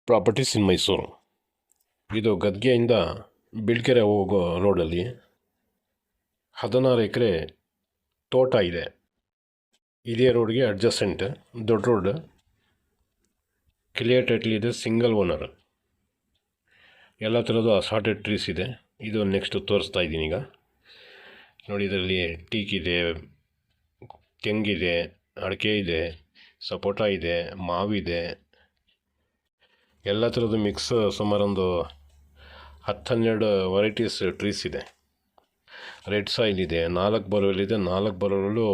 Properties ಇನ್ ಮೈಸೂರು. ಇದು ಗದ್ಗೆಯಿಂದ ಬಿಳ್ಕೆರೆ ಹೋಗೋ ರೋಡಲ್ಲಿ 16 ಎಕರೆ ತೋಟ ಇದೆ. ಇದೇ ರೋಡ್ಗೆ ಅಡ್ಜಸೆಂಟ್ ದೊಡ್ಡ ರೋಡ್, ಕ್ಲಿಯರ್ ಟೈಟ್ಲ್ ಇದೆ, ಸಿಂಗಲ್ ಓನರ್. ಎಲ್ಲ ಥರದ್ದು ಅಸಾರ್ಟೆಡ್ ಟ್ರೀಸ್ ಇದೆ. ಇದು ನೆಕ್ಸ್ಟ್ ತೋರಿಸ್ತಾ ಇದ್ದೀನಿ ಈಗ. ನೋಡಿ, ಇದರಲ್ಲಿ ಟೀಕ್ ಇದೆ, ತೆಂಗಿದೆ, ಅಡಿಕೆ ಇದೆ, ಸಪೋಟ ಇದೆ, ಮಾವಿದೆ, ಎಲ್ಲ ಥರದ್ದು ಮಿಕ್ಸ್ ಸುಮಾರೊಂದು 10-12 ವೆರೈಟೀಸ್ ಟ್ರೀಸ್ ಇದೆ. ರೆಡ್ ಸಾಯಿಲ್ ಇದೆ, 4 ಬೋರ್ವೆಲ್ ಇದೆ. 4 ಬೋರ್ವೆಲ್ಲು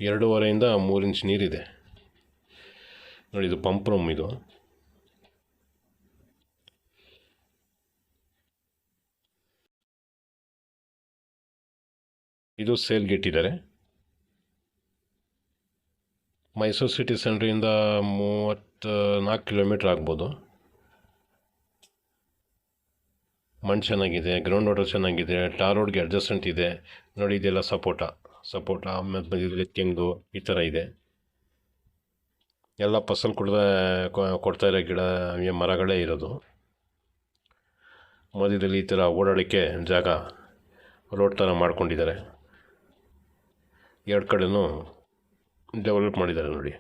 2.5 ಇಂದ 3 ಇಂಚ್ ನೀರಿದೆ. ನೋಡಿ, ಇದು ಪಂಪ್ ರೂಮ್. ಇದು ಸೇಲ್ಗೆ ಇಟ್ಟಿದ್ದಾರೆ. ಮೈಸೂರು ಸಿಟಿ ಸೆಂಟ್ರಿಂದ 34 ಕಿಲೋಮೀಟ್ರ್ ಆಗ್ಬೋದು. ಮಣ್ಣು ಚೆನ್ನಾಗಿದೆ, ಗ್ರೌಂಡ್ ವಾಟರ್ ಚೆನ್ನಾಗಿದೆ, ಟಾರ್ ರೋಡ್ಗೆ ಅಡ್ಜಸ್ಟೆಂಟ್ ಇದೆ. ನೋಡಿ, ಇದೆಲ್ಲ ಸಪೋಟ ಆಮೇಲೆ ತೆಂಗು ಈ ಥರ ಇದೆ. ಎಲ್ಲ ಫಸಲು ಕೊಡ್ತಾ ಇರೋ ಗಿಡ ಮರಗಳೇ ಇರೋದು. ಮಧ್ಯದಲ್ಲಿ ಈ ಥರ ಓಡಾಡೋಕ್ಕೆ ಜಾಗ ರೋಡ್ ಥರ ಮಾಡ್ಕೊಂಡಿದ್ದಾರೆ. 2 ಕಡೆನೂ ಡೆವಲಪ್ ಮಾಡಿದ್ದಾರೆ ನೋಡಿ.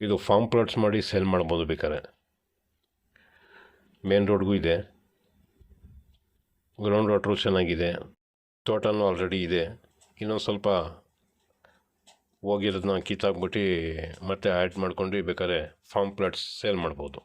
ಇದು ಫಾರ್ಮ್ ಪ್ಲಾಟ್ಸ್ ಮಾಡಿ ಸೇಲ್ ಮಾಡ್ಬೋದು ಬೇಕಾದ್ರೆ. ಮೇನ್ ರೋಡ್ಗೂ ಇದೆ, ಗ್ರೌಂಡ್ ವಾಟ್ರು ಚೆನ್ನಾಗಿದೆ, ತೋಟನೂ ಆಲ್ರೆಡಿ ಇದೆ. ಇನ್ನೊಂದು ಸ್ವಲ್ಪ ಹೋಗಿರೋದನ್ನ ಕಿತ್ತಾಕ್ಬಿಟ್ಟು ಮತ್ತೆ ಆ್ಯಡ್ ಮಾಡ್ಕೊಂಡು ಬೇಕಾದ್ರೆ ಫಾರ್ಮ್ ಪ್ಲಾಟ್ಸ್ ಸೇಲ್ ಮಾಡ್ಬೋದು.